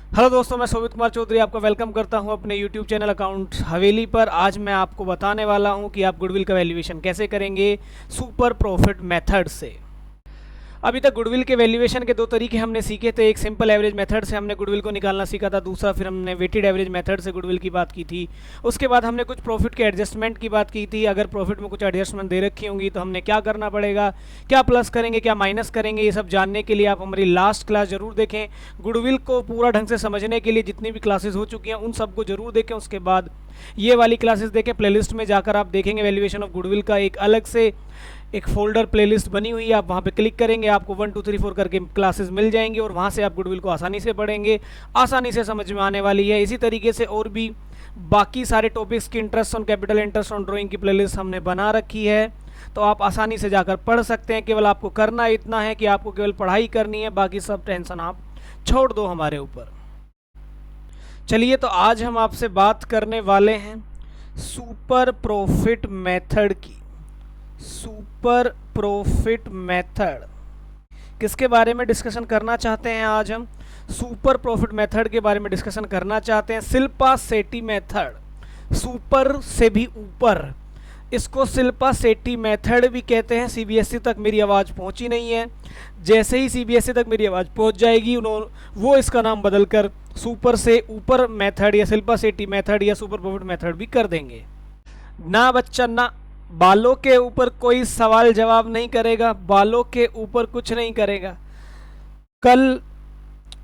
Hello दोस्तों, मैं शोभित कुमार चौधरी आपका वेलकम करता हूं अपने यूट्यूब चैनल अकाउंट हवेली पर। आज मैं आपको बताने वाला हूं कि आप गुडविल का वैल्यूएशन कैसे करेंगे सुपर प्रॉफिट मेथड से। अभी तक गुडविल के वैल्यूएशन के दो तरीके हमने सीखे थे। एक सिंपल एवरेज मेथड से हमने गुडविल को निकालना सीखा था, दूसरा फिर हमने वेटेड एवरेज मेथड से गुडविल की बात की थी। उसके बाद हमने कुछ प्रॉफिट के एडजस्टमेंट की बात की थी। अगर प्रॉफिट में कुछ एडजस्टमेंट दे रखी होंगी तो हमने क्या करना पड़ेगा, क्या प्लस करेंगे, क्या माइनस करेंगे, ये सब जानने के लिए आप हमारी लास्ट क्लास जरूर देखें। गुडविल को पूरा ढंग से समझने के लिए जितनी भी क्लासेस हो चुकी हैं उन सबको जरूर देखें। उसके बाद ये वाली क्लासेस देखें। प्लेलिस्ट में जाकर आप देखेंगे वैल्यूएशन ऑफ गुडविल का एक अलग से एक फोल्डर प्लेलिस्ट बनी हुई है। आप वहाँ पे क्लिक करेंगे, आपको 1 2 3 4 करके क्लासेस मिल जाएंगी और वहाँ से आप गुडविल को आसानी से पढ़ेंगे, आसानी से समझ में आने वाली है। इसी तरीके से और भी बाकी सारे टॉपिक्स की interest on capital, interest on drawing की प्लेलिस्ट हमने बना रखी है, तो आप आसानी से जाकर पढ़ सकते हैं। केवल आपको करना इतना है कि आपको केवल पढ़ाई करनी है, बाकी सब टेंशन आप छोड़ दो हमारे ऊपर। चलिए, तो आज हम आपसे बात करने वाले हैं सुपर प्रॉफिट मेथड की। सुपर प्रॉफिट मेथड किसके बारे में डिस्कशन करना चाहते हैं? आज हम सुपर प्रॉफिट मेथड के बारे में डिस्कशन करना चाहते हैं। शिल्पा शेट्टी मेथड, सुपर से भी ऊपर, इसको शिल्पा शेट्टी मेथड भी कहते हैं। सीबीएसई तक मेरी आवाज़ पहुंची नहीं है, जैसे ही सीबीएसई तक मेरी आवाज़ पहुंच जाएगी वो इसका नाम बदलकर सुपर से ऊपर मेथड या शिल्पा शेट्टी मेथड या सुपर प्रॉफिट मेथड भी कर देंगे। ना बच्चा ना, बालों के ऊपर कोई सवाल जवाब नहीं करेगा, बालों के ऊपर कुछ नहीं करेगा। कल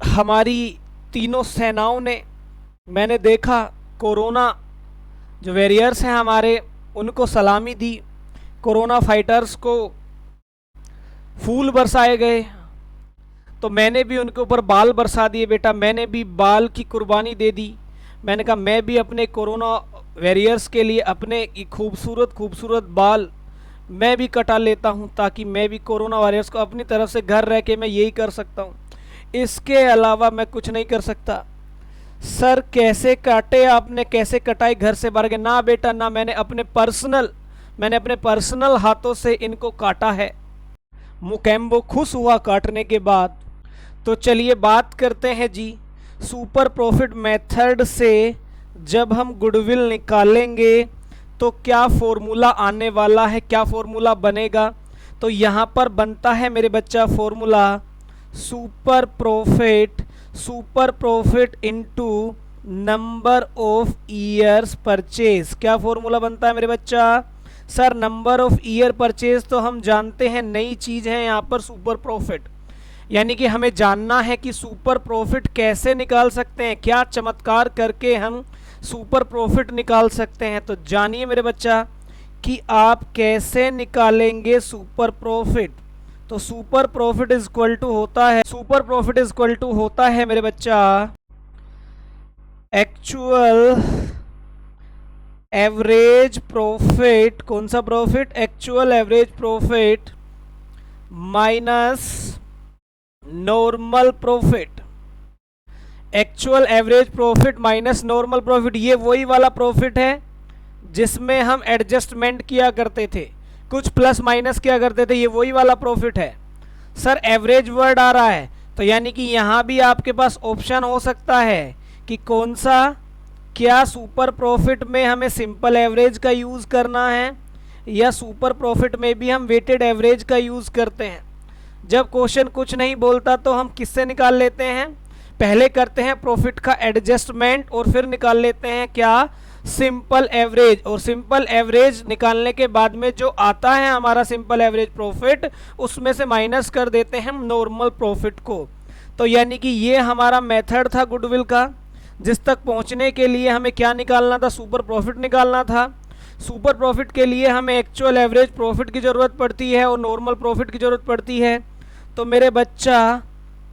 हमारी तीनों सेनाओं ने, मैंने देखा कोरोना जो वॉरियर्स हैं हमारे, उनको सलामी दी। कोरोना फाइटर्स को फूल बरसाए गए, तो मैंने भी उनके ऊपर बाल बरसा दिए। बेटा, मैंने भी बाल की कुर्बानी दे दी। मैंने कहा मैं भी अपने कोरोना वॉरियर्स के लिए अपने खूबसूरत खूबसूरत बाल मैं भी कटा लेता हूं, ताकि मैं भी कोरोना वॉरियर्स को अपनी तरफ से घर रह के मैं यही कर सकता हूं, इसके अलावा मैं कुछ नहीं कर सकता। सर कैसे काटे आपने, कैसे कटाई घर से बाहर के? ना बेटा ना, मैंने अपने पर्सनल हाथों से इनको काटा है। मुकेम्बो खुश हुआ काटने के बाद। तो चलिए बात करते हैं जी, सुपर प्रॉफिट मेथड से जब हम गुडविल निकालेंगे तो क्या फॉर्मूला आने वाला है, क्या फॉर्मूला बनेगा। तो यहाँ पर बनता है मेरे बच्चा formula super profit into number of years purchase. क्या फॉर्मूला बनता है मेरे बच्चा? Sir number of year purchase तो हम जानते हैं, नई चीज़ है यहाँ पर सुपर प्रॉफिट, यानी कि हमें जानना है कि सुपर प्रॉफिट कैसे निकाल सकते हैं, क्या चमत्कार करके हम सुपर प्रॉफिट निकाल सकते हैं। तो जानिए मेरे बच्चा कि आप कैसे निकालेंगे सुपर प्रॉफिट। तो super profit is equal to होता है मेरे बच्चा एक्चुअल एवरेज प्रॉफिट। कौन सा profit? Actual average profit minus normal profit. Actual average profit minus normal profit, ये वही वाला प्रॉफिट है जिसमें हम एडजस्टमेंट किया करते थे, कुछ प्लस माइनस किया करते थे, ये वही वाला प्रॉफिट है। सर एवरेज वर्ड आ रहा है, तो यानी कि यहाँ भी आपके पास ऑप्शन हो सकता है कि कौन सा, क्या सुपर प्रॉफिट में हमें सिंपल एवरेज का यूज़ करना है या सुपर प्रॉफिट में भी हम वेटेड एवरेज का यूज़ करते हैं। जब क्वेश्चन कुछ नहीं बोलता तो हम किससे निकाल लेते हैं? पहले करते हैं प्रॉफिट का एडजस्टमेंट और फिर निकाल लेते हैं क्या? Simple average. और सिंपल एवरेज निकालने के बाद में जो आता है हमारा सिंपल एवरेज प्रॉफिट, उसमें से माइनस कर देते हैं हम नॉर्मल प्रॉफिट को। तो यानी कि ये हमारा मेथड था गुडविल का, जिस तक पहुंचने के लिए हमें क्या निकालना था? सुपर प्रॉफिट निकालना था। सुपर प्रॉफिट के लिए हमें एक्चुअल एवरेज प्रॉफिट की ज़रूरत पड़ती है और नॉर्मल प्रॉफिट की ज़रूरत पड़ती है। तो मेरे बच्चा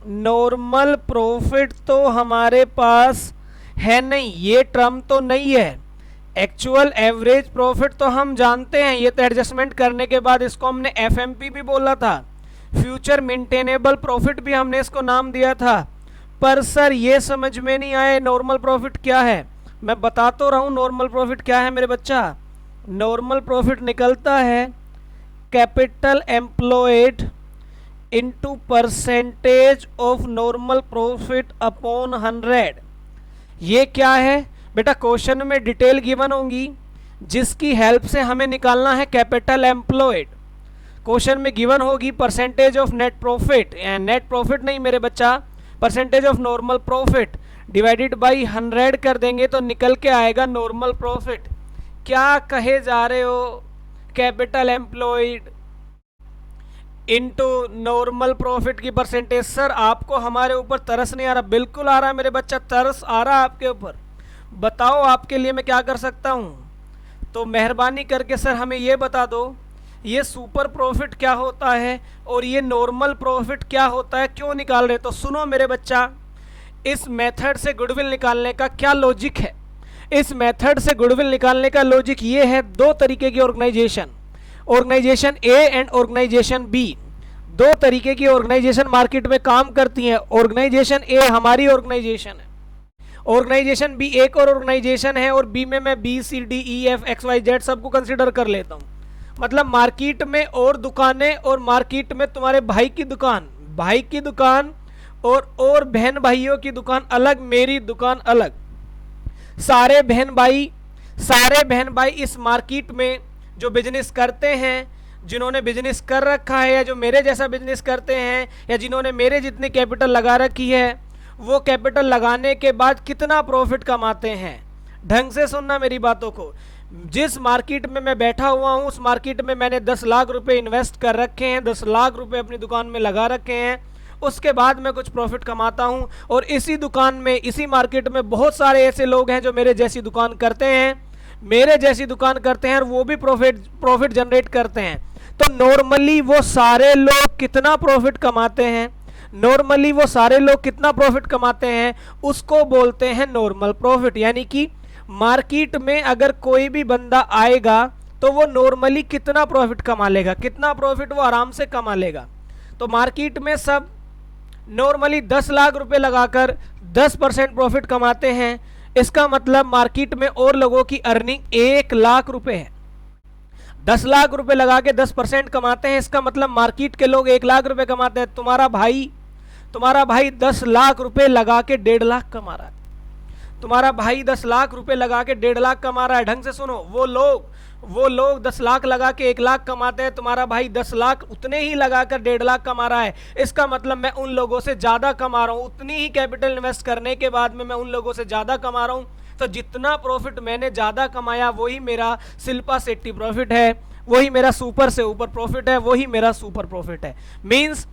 नॉर्मल प्रॉफिट तो हमारे पास है नहीं, ये टर्म तो नहीं है। एक्चुअल एवरेज प्रॉफिट तो हम जानते हैं, ये तो एडजस्टमेंट करने के बाद इसको हमने एफएमपी भी बोला था, फ्यूचर मेंटेनेबल प्रॉफिट भी हमने इसको नाम दिया था। पर सर ये समझ में नहीं आए नॉर्मल प्रॉफिट क्या है। मैं बता तो रहा हूँ नॉर्मल प्रॉफिट क्या है मेरे बच्चा। नॉर्मल प्रॉफिट निकलता है capital employed into percentage of normal profit upon 100। ये क्या है बेटा, क्वेश्चन में डिटेल गिवन होंगी जिसकी हेल्प से हमें निकालना है कैपिटल एम्प्लॉयड। क्वेश्चन में गिवन होगी percentage of net profit, net profit नहीं मेरे बच्चा, percentage of normal profit divided by 100 कर देंगे तो निकल के आएगा नॉर्मल प्रॉफिट। क्या कहे जा रहे हो, capital employed into normal profit की परसेंटेज। सर आपको हमारे ऊपर तरस नहीं आ रहा? बिल्कुल आ रहा है मेरे बच्चा, तरस आ रहा है आपके ऊपर। बताओ आपके लिए मैं क्या कर सकता हूँ? तो मेहरबानी करके सर हमें ये बता दो, ये सुपर प्रॉफिट क्या होता है और ये नॉर्मल प्रॉफिट क्या होता है, क्यों निकाल रहे? तो सुनो मेरे बच्चा, इस मेथड से गुडविल निकालने का क्या लॉजिक है? इस मेथड से गुडविल निकालने का लॉजिक ये है, दो तरीके की organisation, organisation A and organisation B, दो तरीके की ऑर्गेनाइजेशन मार्केट में काम करती हैं। ऑर्गेनाइजेशन ए हमारी ऑर्गेनाइजेशन है, ऑर्गेनाइजेशन बी एक और ऑर्गेनाइजेशन है, और बी में मैं B C D E F X Y Z सबको कंसिडर कर लेता हूँ। मतलब मार्केट में और दुकानें, और मार्केट में तुम्हारे भाई की दुकान और बहन भाइयों की दुकान अलग, मेरी दुकान अलग। सारे बहन भाई इस मार्केट में जो बिजनेस करते हैं, जिन्होंने बिजनेस कर रखा है या जो मेरे जैसा बिजनेस करते हैं या जिन्होंने मेरे जितनी कैपिटल लगा रखी है, वो कैपिटल लगाने के बाद कितना प्रॉफिट कमाते हैं। ढंग से सुनना मेरी बातों को। जिस मार्केट में मैं बैठा हुआ हूँ उस मार्केट में मैंने 10 लाख रुपए इन्वेस्ट कर रखे हैं, 10 लाख रुपए अपनी दुकान में लगा रखे हैं, उसके बाद मैं कुछ प्रॉफिट कमाता हूँ। और इसी दुकान में, इसी मार्केट में बहुत सारे ऐसे लोग हैं जो मेरे जैसी दुकान करते हैं, और वो भी प्रॉफिट जनरेट करते हैं। तो नॉर्मली वो सारे लोग कितना प्रॉफिट कमाते हैं, उसको बोलते हैं नॉर्मल प्रॉफिट। यानी कि मार्केट में अगर कोई भी बंदा आएगा तो वो नॉर्मली कितना प्रॉफिट कमा लेगा, कितना प्रॉफिट वो आराम से कमा लेगा। तो मार्केट में सब नॉर्मली 10 लाख रुपए लगाकर 10% प्रॉफिट कमाते हैं। इसका मतलब मार्केट में और लोगों की अर्निंग 1 लाख रुपए है। 10 लाख रुपए लगा के 10% कमाते हैं, इसका मतलब मार्केट के लोग 1 लाख रुपए कमाते हैं। तुम्हारा भाई 10 लाख रुपए लगा के 1.5 लाख कमा रहा है। तुम्हारा भाई 10 लाख रुपए लगा के 1.5 लाख कमा रहा है। ढंग से सुनो, वो लोग 10 लाख लगा के 1 लाख कमाते हैं, तुम्हारा भाई 10 लाख उतने ही लगाकर 1.5 लाख कमा रहा है। इसका मतलब मैं उन लोगों से ज्यादा कमा रहा हूं, उतनी ही कैपिटल इन्वेस्ट करने के बाद में मैं उन लोगों से ज्यादा कमा रहा हूं। तो जितना प्रॉफिट मैंने ज्यादा कमाया वही मेरा शिल्पा शेट्टी प्रॉफिट है, वही मेरा सुपर से ऊपर प्रॉफिट है, वही मेरा सुपर प्रॉफिट है। मींस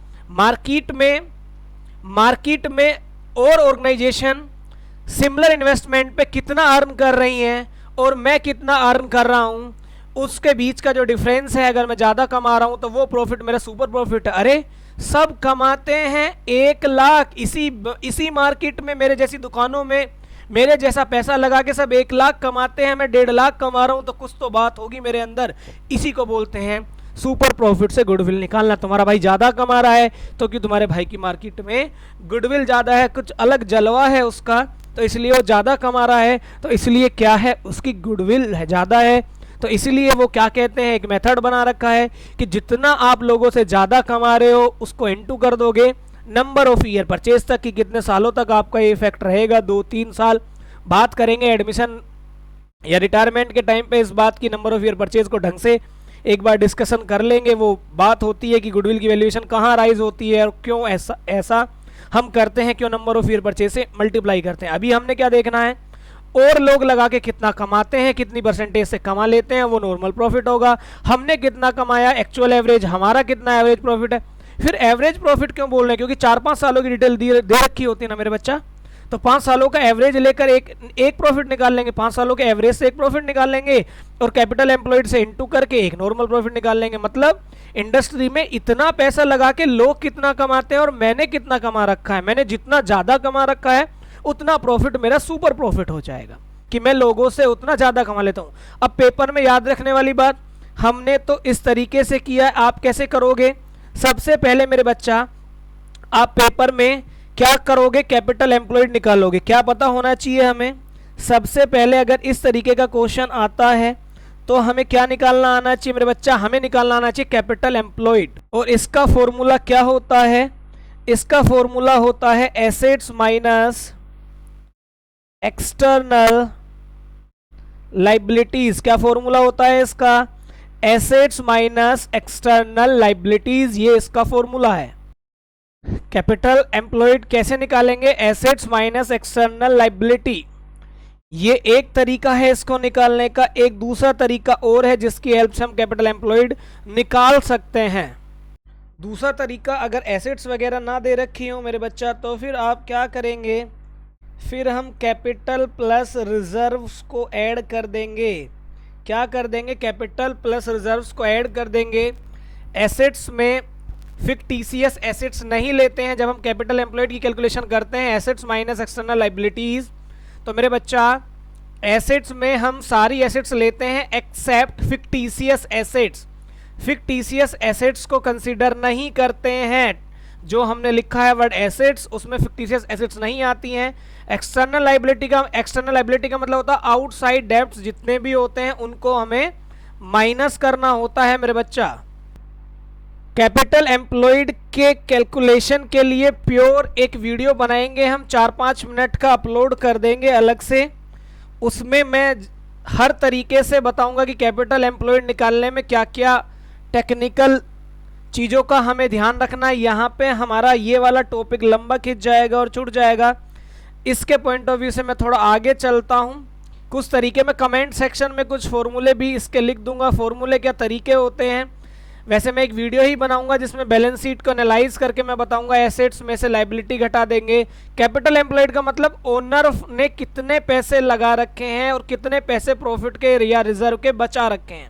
मार्केट में और ऑर्गेनाइजेशन सिमिलर इन्वेस्टमेंट पे कितना अर्न कर रही हैं और मैं कितना अर्न कर रहा हूं, उसके बीच का जो डिफरेंस है, अगर मैं ज़्यादा कमा रहा हूं तो वो प्रॉफिट मेरा सुपर प्रॉफिट है। अरे सब कमाते हैं 1 लाख, इसी मार्केट में मेरे जैसी दुकानों में मेरे जैसा पैसा लगा के सब 1 लाख कमाते हैं, मैं 1.5 लाख कमा रहा हूं, तो कुछ तो बात होगी मेरे अंदर। इसी को बोलते हैं सुपर प्रॉफिट से गुडविल निकालना। तुम्हारा भाई ज़्यादा कमा रहा है तो कि तुम्हारे भाई की मार्केट में गुडविल ज़्यादा है, कुछ अलग जलवा है उसका, तो इसलिए वो ज़्यादा कमा रहा है, तो इसलिए क्या है, उसकी गुडविल है ज़्यादा है। तो इसलिए वो क्या कहते हैं, एक मेथड बना रखा है कि जितना आप लोगों से ज़्यादा कमा रहे हो उसको इनटू कर दोगे नंबर ऑफ ईयर परचेज तक, कि कितने सालों तक आपका ये इफेक्ट रहेगा, 2-3 साल। बात करेंगे एडमिशन या रिटायरमेंट के टाइम पे इस बात की, नंबर ऑफ ईयर परचेज को ढंग से एक बार डिस्कशन कर लेंगे। वो बात होती है कि गुडविल की वैल्यूएशन कहाँ राइज होती है और क्यों ऐसा हम करते हैं, क्यों नंबर ऑफ ईयर परचेज से मल्टीप्लाई करते हैं। अभी हमने क्या देखना है, और लोग लगा के कितना कमाते हैं, कितनी परसेंटेज से कमा लेते हैं, वो नॉर्मल प्रॉफिट होगा। हमने कितना कमाया, एक्चुअल एवरेज, हमारा कितना एवरेज प्रॉफिट है। फिर एवरेज प्रॉफिट क्यों बोल रहे हैं, क्योंकि 4-5 सालों की डिटेल दे रखी होती है ना मेरे बच्चा। तो 5 सालों का एवरेज लेकर एक प्रॉफिट निकाल लेंगे, 5 सालों के एवरेज से एक प्रॉफिट निकाल लेंगे, और कैपिटल एम्प्लॉयड से इनटू करके एक नॉर्मल प्रॉफिट निकाल लेंगे। मतलब इंडस्ट्री में इतना पैसा लगा के लोग कितना कमाते हैं और मैंने कितना कमा रखा है, मैंने जितना ज़्यादा कमा रखा है उतना प्रॉफिट मेरा सुपर प्रॉफिट हो जाएगा, कि मैं लोगों से उतना ज़्यादा कमा लेता हूँ। अब पेपर में याद रखने वाली बात, हमने तो इस तरीके से किया, आप कैसे करोगे? सबसे पहले मेरे बच्चा आप पेपर में क्या करोगे, कैपिटल एम्प्लॉयड निकालोगे। क्या पता होना चाहिए हमें, सबसे पहले अगर इस तरीके का क्वेश्चन आता है तो हमें क्या निकालना आना चाहिए मेरे बच्चा? हमें निकालना आना चाहिए कैपिटल एम्प्लॉयड। और इसका फॉर्मूला क्या होता है? इसका फॉर्मूला होता है एसेट्स माइनस एक्सटर्नल लाइबिलिटीज। क्या फॉर्मूला होता है इसका? एसेट्स माइनस एक्सटर्नल लाइबिलिटीज, ये इसका फॉर्मूला है। कैपिटल एम्प्लॉयड कैसे निकालेंगे? एसेट्स माइनस एक्सटर्नल लाइबिलिटी, ये एक तरीका है इसको निकालने का। एक दूसरा तरीका और है जिसकी हेल्प से हम कैपिटल एम्प्लॉयड निकाल सकते हैं। दूसरा तरीका, अगर एसेट्स वगैरह ना दे रखी हो मेरे बच्चा, तो फिर आप क्या करेंगे? फिर हम कैपिटल प्लस रिजर्व्स को ऐड कर देंगे। क्या कर देंगे? कैपिटल प्लस रिजर्व्स को ऐड कर देंगे। एसेट्स में फिक्टिशियस एसेट्स नहीं लेते हैं जब हम कैपिटल एम्प्लॉयड की कैलकुलेशन करते हैं। एसेट्स माइनस एक्सटर्नल लाइबिलिटीज, तो मेरे बच्चा एसेट्स में हम सारी एसेट्स लेते हैं except fictitious assets. Fictitious assets को कंसीडर नहीं करते हैं। जो हमने लिखा है वर्ड एसेट्स, उसमें फिक्टिशियस एसेट्स नहीं आती हैं। एक्सटर्नल लाइबिलिटी का मतलब होता है आउटसाइड डेब्ट्स जितने भी होते हैं उनको हमें माइनस करना होता है मेरे बच्चा। कैपिटल एम्प्लॉयड के कैलकुलेशन के लिए प्योर एक वीडियो बनाएंगे हम, 4-5 मिनट का अपलोड कर देंगे अलग से। उसमें मैं हर तरीके से बताऊंगा कि कैपिटल एम्प्लॉयड निकालने में क्या क्या टेक्निकल चीज़ों का हमें ध्यान रखना है। यहाँ पे हमारा ये वाला टॉपिक लंबा खिंच जाएगा और छूट जाएगा। इसके पॉइंट ऑफ व्यू से मैं थोड़ा आगे चलता हूँ। कुछ तरीके में कमेंट सेक्शन में कुछ फॉर्मूले भी इसके लिख दूंगा, फॉर्मूले क्या तरीके होते हैं। वैसे मैं एक वीडियो ही बनाऊंगा जिसमें बैलेंस शीट को एनालाइज करके मैं बताऊंगा एसेट्स में से लायबिलिटी घटा देंगे। कैपिटल एम्प्लॉयड का मतलब ओनर ने कितने पैसे लगा रखे हैं और कितने पैसे प्रॉफिट के या रिजर्व के बचा रखे हैं,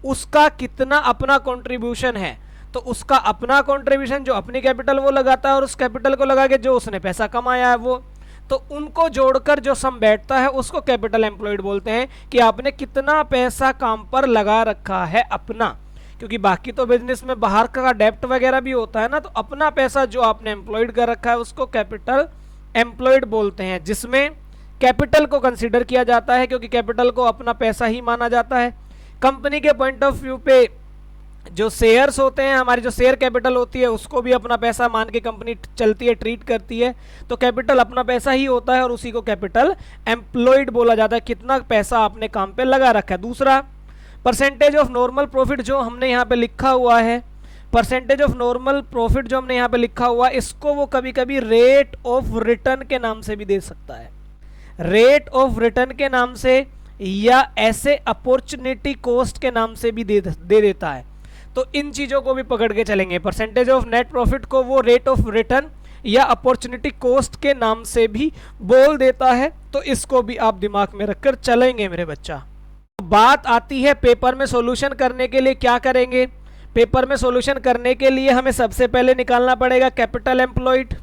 उसका कितना अपना कंट्रीब्यूशन है। तो उसका अपना कंट्रीब्यूशन जो अपनी कैपिटल वो लगाता है और उस कैपिटल को लगा के जो उसने पैसा कमाया है वो, तो उनको जोड़कर जो सम बैठता है उसको कैपिटल एम्प्लॉयड बोलते हैं कि आपने कितना पैसा काम पर लगा रखा है अपना। क्योंकि बाकी तो बिजनेस में बाहर का डेप्ट वगैरह भी होता है ना, तो अपना पैसा जो आपने एम्प्लॉयड कर रखा है उसको कैपिटल एम्प्लॉयड बोलते हैं, जिसमें कैपिटल को कंसीडर किया जाता है क्योंकि कैपिटल को अपना पैसा ही माना जाता है। कंपनी के पॉइंट ऑफ व्यू पे जो शेयर्स होते हैं, हमारी जो शेयर कैपिटल होती है उसको भी अपना पैसा मान के कंपनी चलती है, ट्रीट करती है। तो कैपिटल अपना पैसा ही होता है और उसी को कैपिटल एम्प्लॉयड बोला जाता है, कितना पैसा आपने काम पे लगा रखा है। दूसरा, परसेंटेज ऑफ नॉर्मल प्रॉफिट जो हमने यहाँ पे लिखा हुआ है, परसेंटेज ऑफ नॉर्मल प्रॉफिट जो हमने यहाँ पे लिखा हुआ है, इसको वो कभी कभी रेट ऑफ रिटर्न के नाम से भी दे सकता है, रेट ऑफ रिटर्न के नाम से, या ऐसे अपॉर्चुनिटी कॉस्ट के नाम से भी दे देता है। तो इन चीज़ों को भी पकड़ के चलेंगे। परसेंटेज ऑफ नेट प्रॉफिट को वो रेट ऑफ रिटर्न या अपॉर्चुनिटी कॉस्ट के नाम से भी बोल देता है। तो इसको भी आप दिमाग में रखकर चलेंगे मेरे बच्चा। बात आती है पेपर में सॉल्यूशन करने के लिए क्या करेंगे। पेपर में सॉल्यूशन करने के लिए हमें सबसे पहले निकालना पड़ेगा कैपिटल एम्प्लॉयड।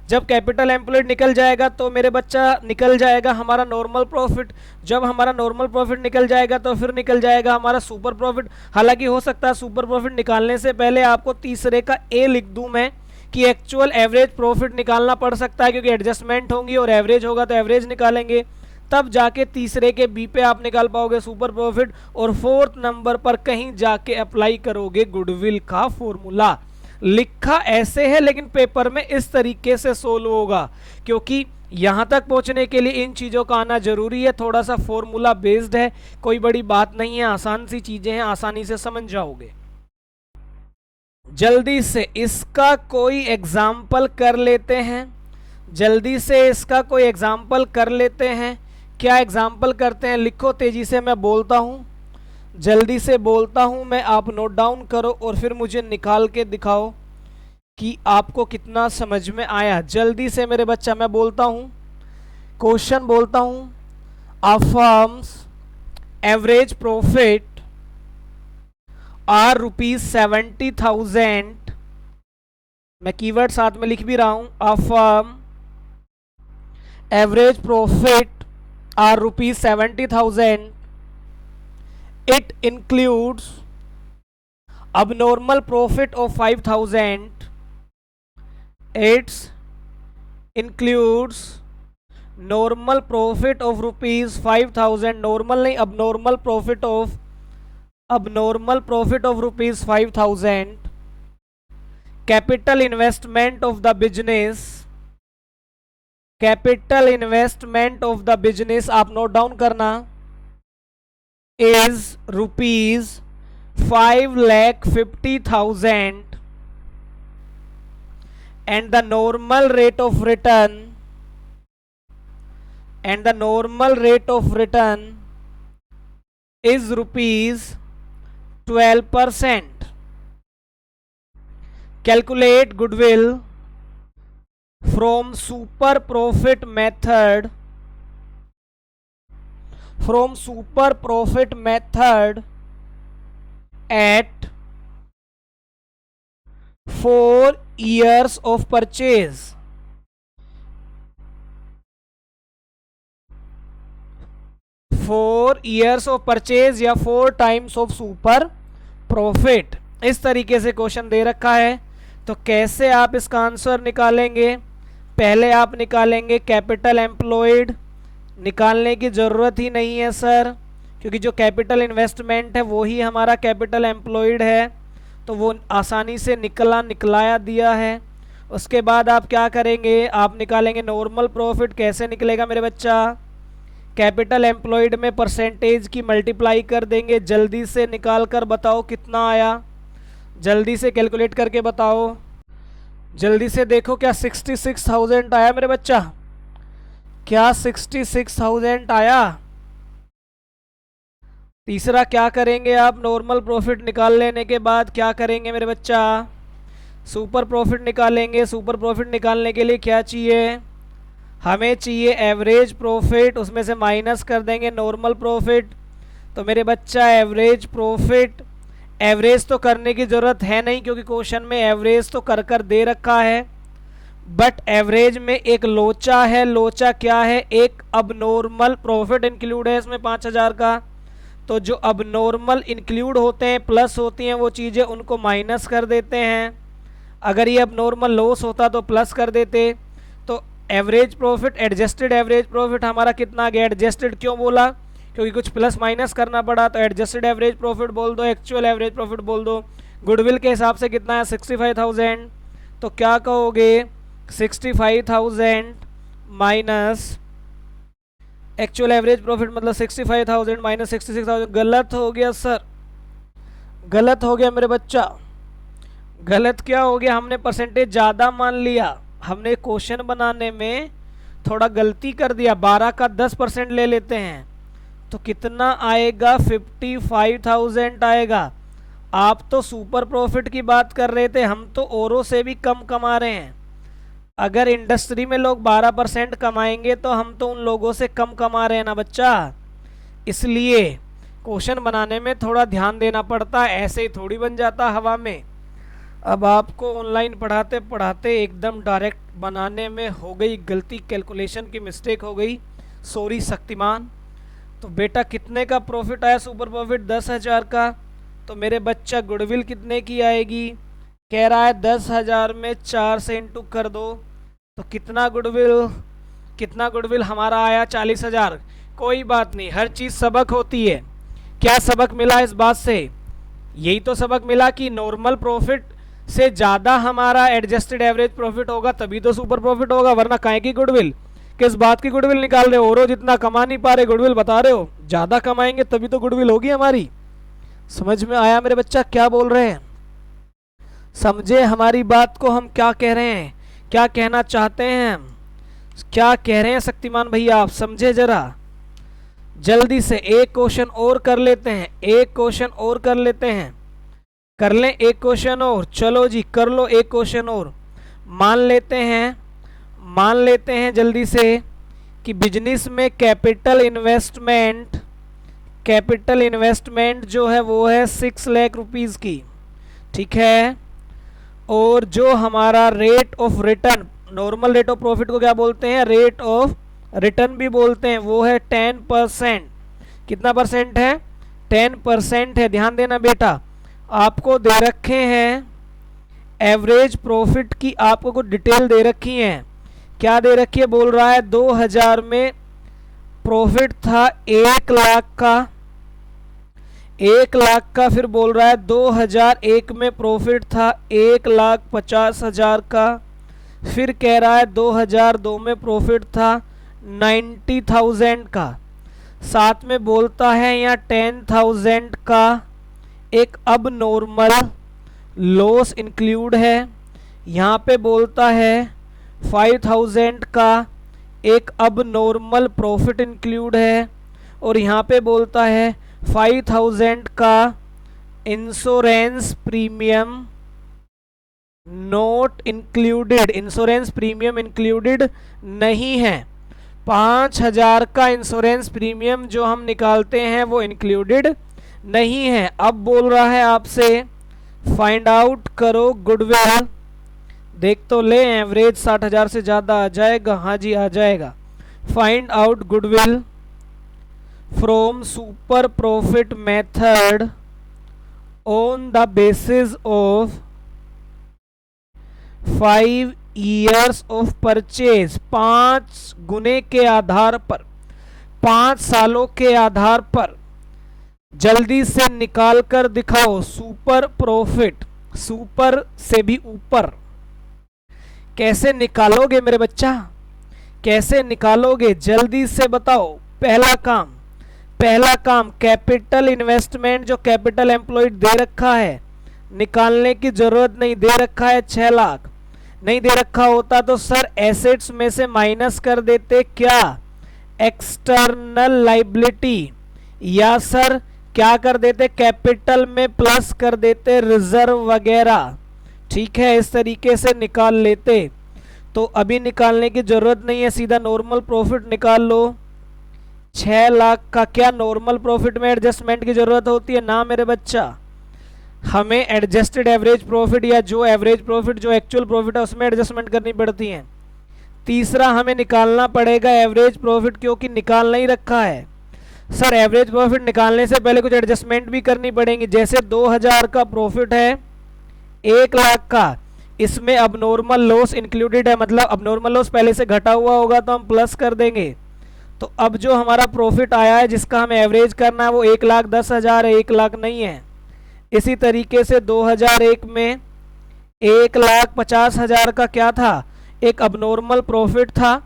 जब कैपिटल एम्प्लॉयड निकल जाएगा तो मेरे बच्चा निकल जाएगा हमारा नॉर्मल प्रॉफिट। जब हमारा नॉर्मल प्रॉफिट निकल जाएगा तो फिर निकल जाएगा हमारा सुपर प्रॉफिट। हालांकि हो सकता है सुपर प्रॉफिट निकालने से पहले आपको तीसरे का ए लिख दूं मैं कि एक्चुअल एवरेज प्रॉफिट निकालना पड़ सकता है, क्योंकि एडजस्टमेंट होंगी और एवरेज होगा तो एवरेज निकालेंगे, तब जाके तीसरे के बी पे आप निकाल पाओगे सुपर प्रॉफिट, और फोर्थ नंबर पर कहीं जाके अप्लाई करोगे गुडविल का फॉर्मूला। लिखा ऐसे है लेकिन पेपर में इस तरीके से सोल्व होगा, क्योंकि यहां तक पहुंचने के लिए इन चीजों का आना जरूरी है। थोड़ा सा फॉर्मूला बेस्ड है, कोई बड़ी बात नहीं है, आसान सी चीजें हैं, आसानी से समझ जाओगे। जल्दी से इसका कोई एग्जाम्पल कर लेते हैं, जल्दी से इसका कोई एग्जाम्पल कर लेते हैं। क्या एग्जाम्पल करते हैं? लिखो तेजी से, मैं बोलता हूं, जल्दी से बोलता हूं मैं, आप नोट डाउन करो और फिर मुझे निकाल के दिखाओ कि आपको कितना समझ में आया। जल्दी से मेरे बच्चा, मैं बोलता हूं, क्वेश्चन बोलता हूं, अ फर्म्स एवरेज प्रॉफिट आर ₹70,000, मैं कीवर्ड साथ में लिख भी रहा हूं, a firm average profit are ₹70,000. It includes abnormal profit of 5,000. It includes normal profit of ₹5,000. Normal नहीं, abnormal profit of abnormal profit of rupees 5,000, capital investment of the business, capital investment of the business आप note down करना, is rupees 5,50,000 and the normal rate of return is rupees 12%. Calculate goodwill from super profit method at 4 years of purchase. 4 years of purchase या 4 times of super profit. इस तरीके से question दे रखा है, तो कैसे आप इसका आंसर निकालेंगे? पहले आप निकालेंगे कैपिटल एम्प्लॉयड। निकालने की ज़रूरत ही नहीं है सर, क्योंकि जो कैपिटल इन्वेस्टमेंट है वो ही हमारा कैपिटल एम्प्लॉयड है, तो वो आसानी से निकलाया दिया है। उसके बाद आप क्या करेंगे? आप निकालेंगे नॉर्मल प्रॉफिट। कैसे निकलेगा मेरे बच्चा? कैपिटल एम्प्लॉयड में परसेंटेज की मल्टीप्लाई कर देंगे। जल्दी से निकाल कर बताओ कितना आया, जल्दी से कैलकुलेट करके बताओ। जल्दी से देखो, क्या 66,000 आया मेरे बच्चा? क्या 66,000 आया? तीसरा क्या करेंगे आप? नॉर्मल प्रॉफिट निकाल लेने के बाद क्या करेंगे मेरे बच्चा? सुपर प्रॉफिट निकालेंगे। सुपर प्रॉफिट निकालने के लिए क्या चाहिए? हमें चाहिए एवरेज प्रॉफिट, उसमें से माइनस कर देंगे नॉर्मल प्रॉफिट। तो मेरे बच्चा एवरेज प्रॉफिट, एवरेज तो करने की ज़रूरत है नहीं क्योंकि क्वेश्चन में एवरेज तो कर दे रखा है, बट एवरेज में एक लोचा है। लोचा क्या है? एक अबनॉर्मल प्रॉफिट इंक्लूड है इसमें 5,000 का। तो जो अबनॉर्मल इंक्लूड होते हैं, प्लस होती हैं वो चीज़ें, उनको माइनस कर देते हैं। अगर ये अबनॉर्मल लॉस होता तो प्लस कर देते। तो average profit, adjusted average profit हमारा कितना आ गया? एडजस्टेड क्यों बोला? क्योंकि कुछ प्लस माइनस करना पड़ा, तो एडजस्टेड एवरेज प्रॉफिट बोल दो, एक्चुअल एवरेज प्रॉफिट बोल दो। गुडविल के हिसाब से कितना है? 65,000। तो क्या कहोगे? 65,000 माइनस एक्चुअल एवरेज प्रॉफिट, मतलब 65,000 माइनस 66,000। गलत हो गया सर, गलत हो गया मेरे बच्चा। गलत क्या हो गया? हमने परसेंटेज ज़्यादा मान लिया। हमने क्वेश्चन बनाने में थोड़ा गलती कर दिया। 12 का 10% ले लेते हैं तो कितना आएगा? 55,000 आएगा। आप तो सुपर प्रॉफिट की बात कर रहे थे, हम तो औरों से भी कम कमा रहे हैं। अगर इंडस्ट्री में लोग 12% कमाएंगे तो हम तो उन लोगों से कम कमा रहे हैं ना बच्चा। इसलिए क्वेश्चन बनाने में थोड़ा ध्यान देना पड़ता है, ऐसे ही थोड़ी बन जाता हवा में। अब आपको ऑनलाइन पढ़ाते पढ़ाते एकदम डायरेक्ट बनाने में हो गई गलती, कैलकुलेशन की मिस्टेक हो गई, सॉरी शक्तिमान। तो बेटा कितने का प्रॉफिट आया? सुपर प्रॉफिट 10,000 का। तो मेरे बच्चा गुडविल कितने की आएगी? कह रहा है 10,000 में 4 से इंटू कर दो, तो कितना गुडविल हमारा आया? 40,000। कोई बात नहीं, हर चीज़ सबक होती है। क्या सबक मिला इस बात से? यही तो सबक मिला कि नॉर्मल प्रॉफिट से ज़्यादा हमारा एडजस्टेड एवरेज प्रॉफिट होगा तभी तो सुपर प्रॉफिट होगा, वरना काहे की गुडविल? किस बात की गुडविल निकाल रहे हो? और जितना कमा नहीं पा रहे गुडविल बता रहे हो। ज़्यादा कमाएंगे तभी तो गुडविल होगी हमारी। समझ में आया मेरे बच्चा क्या बोल रहे हैं? समझे हमारी बात को, हम क्या कह रहे हैं, क्या कहना चाहते हैं हम, क्या कह रहे हैं शक्तिमान भैया? आप समझे जरा। जल्दी से एक क्वेश्चन और कर लेते हैं, एक क्वेश्चन और कर लेते हैं। कर लें एक क्वेश्चन और? चलो जी कर लो एक क्वेश्चन और। मान लेते हैं जल्दी से कि बिजनेस में कैपिटल इन्वेस्टमेंट जो है वो है 6 लाख रुपीज़ की, ठीक है। और जो हमारा rate of return, normal rate of profit को क्या बोलते हैं? रेट ऑफ रिटर्न भी बोलते हैं, वो है 10%। कितना परसेंट है? 10% है। ध्यान देना बेटा, आपको दे रखे हैं एवरेज प्रॉफिट की, आपको कुछ डिटेल दे रखी हैं। क्या दे रखी है? बोल रहा है 2000 में प्रॉफिट था 1 लाख का, 1 लाख का, फिर बोल रहा है 2001 में प्रॉफिट था 1,50,000 का, फिर कह रहा है 2002 में प्रॉफिट था 90,000 का, साथ में बोलता है यहाँ 10,000 का एक अब नॉर्मल लॉस इंक्लूड है, यहाँ पे बोलता है 5,000 का एक अब नॉर्मल प्रॉफिट इंक्लूड है, और यहाँ पे बोलता है 5,000 का insurance premium not included, insurance premium included नहीं है। 5,000 का इंश्योरेंस प्रीमियम जो हम निकालते हैं वो इंक्लूडेड नहीं है। अब बोल रहा है आपसे फाइंड आउट करो गुडविल, देख तो ले एवरेज 60,000 से ज़्यादा आ जाएगा, हाँ जी आ जाएगा। Find out goodwill from super profit method on the basis of 5 years of purchase, 5 गुने के आधार पर, 5 सालों के आधार पर जल्दी से निकाल कर दिखाओ सुपर प्रॉफिट, सुपर से भी ऊपर। कैसे निकालोगे मेरे बच्चा, कैसे निकालोगे जल्दी से बताओ। पहला काम कैपिटल इन्वेस्टमेंट जो कैपिटल एम्प्लॉयड दे रखा है निकालने की जरूरत नहीं, दे रखा है 6 लाख, नहीं दे रखा होता तो सर एसेट्स में से माइनस कर देते क्या, एक्सटर्नल लाइबिलिटी, या सर क्या कर देते कैपिटल में प्लस कर देते रिजर्व वगैरह, ठीक है इस तरीके से निकाल लेते। तो अभी निकालने की जरूरत नहीं है, सीधा नॉर्मल प्रॉफिट निकाल लो। 6 लाख का क्या नॉर्मल प्रॉफिट में एडजस्टमेंट की जरूरत होती है ना मेरे बच्चा, हमें एडजस्टेड एवरेज प्रॉफिट या जो एवरेज प्रॉफिट जो एक्चुअल प्रॉफिट है उसमें एडजस्टमेंट करनी पड़ती है। तीसरा हमें निकालना पड़ेगा एवरेज प्रॉफिट, क्योंकि निकाल नहीं रखा है। सर एवरेज प्रॉफिट निकालने से पहले कुछ एडजस्टमेंट भी करनी पड़ेंगी, जैसे 2,000 का प्रॉफिट है 1 लाख का, इसमें अब नॉर्मल लॉस इंक्लूडेड है, मतलब अब नॉर्मल लॉस पहले से घटा हुआ होगा तो हम प्लस कर देंगे। तो अब जो हमारा प्रॉफिट आया है जिसका हमें एवरेज करना है वो 1,10,000 है, 1 लाख नहीं है। इसी तरीके से 2001 में 1,50,000 का क्या था, एक अबनॉर्मल प्रॉफिट था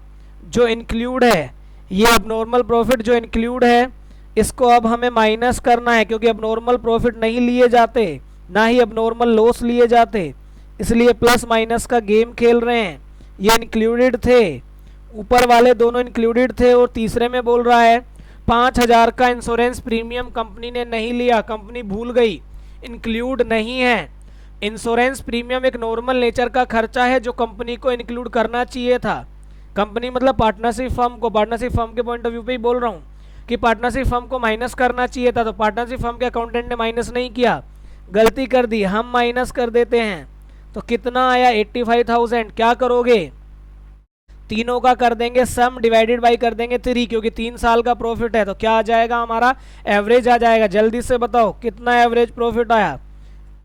जो इंक्लूड है। ये अबनॉर्मल प्रॉफिट जो इंक्लूड है इसको अब हमें माइनस करना है, क्योंकि अबनॉर्मल प्रॉफिट नहीं लिए जाते ना ही अबनॉर्मल लॉस लिए जाते, इसलिए प्लस माइनस का गेम खेल रहे हैं। ये इंक्लूडेड थे, ऊपर वाले दोनों इंक्लूडेड थे, और तीसरे में बोल रहा है 5,000 का इंश्योरेंस प्रीमियम कंपनी ने नहीं लिया, कंपनी भूल गई, इंक्लूड नहीं है। इंश्योरेंस प्रीमियम एक नॉर्मल नेचर का खर्चा है जो कंपनी को इंक्लूड करना चाहिए था। कंपनी मतलब पार्टनरशिप फर्म को, पार्टनरशिप फर्म के पॉइंट ऑफ व्यू पे ही बोल रहा हूँ कि पार्टनरशिप फर्म को माइनस करना चाहिए था, तो पार्टनरशिप फर्म के अकाउंटेंट ने माइनस नहीं किया, गलती कर दी, हम माइनस कर देते हैं। तो कितना आया 85,000। क्या करोगे, तीनों का कर देंगे सम, डिवाइडेड बाई कर देंगे 3, क्योंकि 3 साल का प्रॉफिट है, तो क्या आ जाएगा हमारा एवरेज आ जाएगा। जल्दी से बताओ कितना एवरेज प्रॉफिट आया,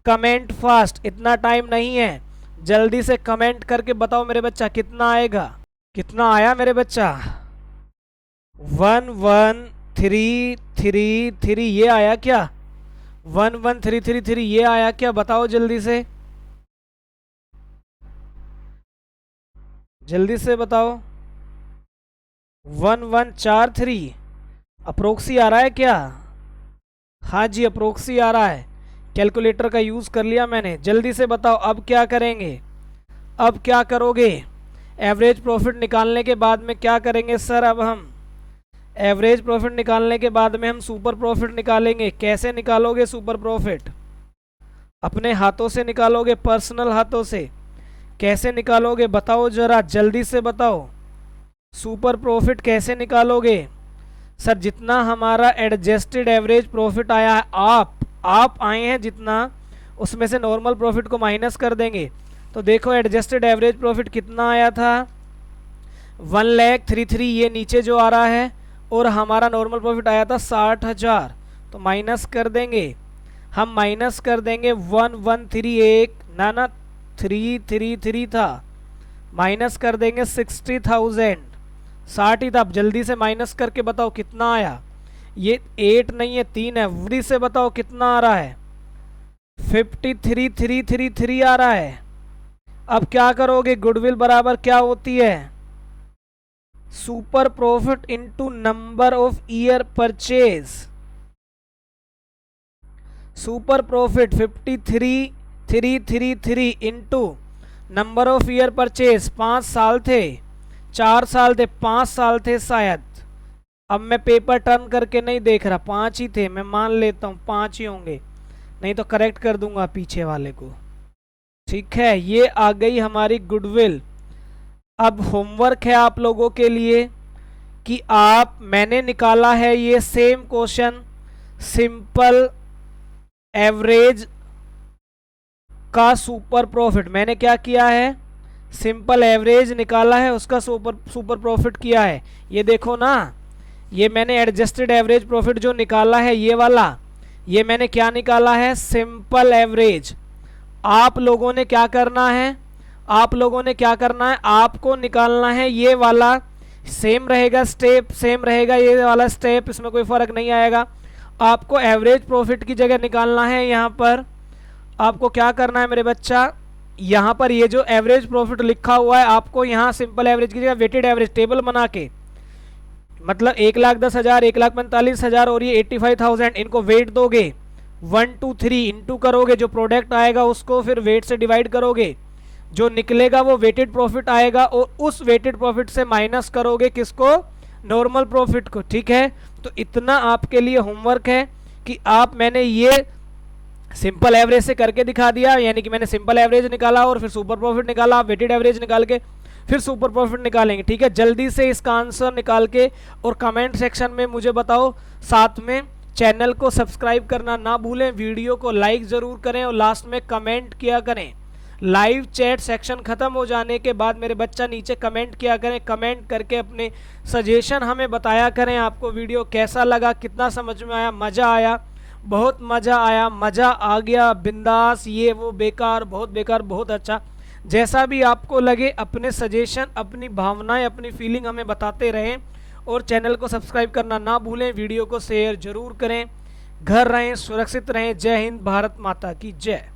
कमेंट फास्ट, इतना टाइम नहीं है, जल्दी से कमेंट करके बताओ मेरे बच्चा कितना आएगा। कितना आया मेरे बच्चा 11,333 ये आया क्या, 11,333 ये आया क्या, बताओ जल्दी से, जल्दी से बताओ। 1143 अप्रोक्सी आ रहा है क्या, हाँ जी अप्रोक्सी आ रहा है, कैलकुलेटर का यूज़ कर लिया मैंने। जल्दी से बताओ अब क्या करेंगे, अब क्या करोगे, एवरेज प्रॉफिट निकालने के बाद में क्या करेंगे सर, अब हम एवरेज प्रॉफिट निकालने के बाद में हम सुपर प्रॉफिट निकालेंगे। कैसे निकालोगे सुपर प्रॉफिट, अपने हाथों से निकालोगे, पर्सनल हाथों से, कैसे निकालोगे बताओ जरा जल्दी से बताओ। सुपर प्रॉफिट कैसे निकालोगे सर, जितना हमारा एडजस्टेड एवरेज प्रॉफिट आया है, आप आए हैं जितना, उसमें से नॉर्मल प्रॉफिट को माइनस कर देंगे। तो देखो एडजस्टेड एवरेज प्रॉफिट कितना आया था 1,33,000 ये नीचे जो आ रहा है, और हमारा नॉर्मल प्रॉफिट आया था 60,000, तो माइनस कर देंगे, हम माइनस कर देंगे 1,138 ना 333 था, माइनस कर देंगे 60,000, 60 ही था। अब जल्दी से माइनस करके बताओ कितना आया, ये 8 नहीं है 3 है, जल्दी से बताओ कितना आ रहा है? 53,333 आ रहा है। अब क्या करोगे? गुडविल बराबर क्या होती है? Super profit into number of year purchase. Super profit 53,333 into number of year purchase. 5 साल थे, 4 साल थे, 5 साल थे शायद। अब मैं पेपर टर्न करके नहीं देख रहा, 5 ही थे, मैं मान लेता हूँ 5 ही होंगे, नहीं तो करेक्ट कर दूंगा पीछे वाले को। ठीक है, ये आ गई हमारी गुडविल। अब होमवर्क है आप लोगों के लिए कि मैंने निकाला है ये सेम क्वेश्चन सिंपल एवरेज का सुपर प्रॉफिट। मैंने क्या किया है? सिंपल एवरेज निकाला है, उसका सुपर प्रॉफिट किया है। ये देखो ना, ये मैंने एडजस्टेड एवरेज प्रॉफिट जो निकाला है ये वाला, ये मैंने क्या निकाला है? Simple average. आप लोगों ने क्या करना है? आपको निकालना है ये वाला। सेम रहेगा स्टेप, सेम रहेगा ये वाला स्टेप, इसमें कोई फर्क नहीं आएगा। आपको एवरेज प्रॉफिट की जगह निकालना है। यहाँ पर आपको क्या करना है मेरे बच्चा? यहाँ पर ये जो एवरेज प्रॉफिट लिखा हुआ है, आपको यहाँ सिंपल एवरेज की जगह वेटेड एवरेज टेबल बना के, मतलब 1,10,000, 1,45,000 और ये 85,000, इनको वेट दोगे। 1 2 3 इंटू करोगे, जो प्रोडक्ट आएगा उसको फिर वेट से डिवाइड करोगे, जो निकलेगा वो वेटेड प्रॉफिट आएगा, और उस वेटेड प्रॉफिट से माइनस करोगे किसको? नॉर्मल प्रॉफिट को। ठीक है, तो इतना आपके लिए होमवर्क है कि मैंने ये सिंपल एवरेज से करके दिखा दिया, यानी कि मैंने सिंपल एवरेज निकाला और फिर सुपर प्रॉफिट निकाला। आप वेटेड एवरेज निकाल के फिर सुपर प्रॉफिट निकालेंगे। ठीक है, जल्दी से इसका आंसर निकाल के और कमेंट सेक्शन में मुझे बताओ। साथ में चैनल को सब्सक्राइब करना ना भूलें, वीडियो को लाइक ज़रूर करें और लास्ट में कमेंट किया करें। लाइव चैट सेक्शन ख़त्म हो जाने के बाद मेरे बच्चा नीचे कमेंट किया करें, कमेंट करके अपने सजेशन हमें बताया करें। आपको वीडियो कैसा लगा, कितना समझ में आया? मज़ा आया? बहुत मज़ा आया, मज़ा आ गया, बिंदास, ये वो, बेकार, बहुत बेकार, बहुत अच्छा, जैसा भी आपको लगे अपने सजेशन, अपनी भावनाएं, अपनी फीलिंग हमें बताते रहें। और चैनल को सब्सक्राइब करना ना भूलें, वीडियो को शेयर ज़रूर करें। घर रहें, सुरक्षित रहें। जय हिंद, भारत माता की जय।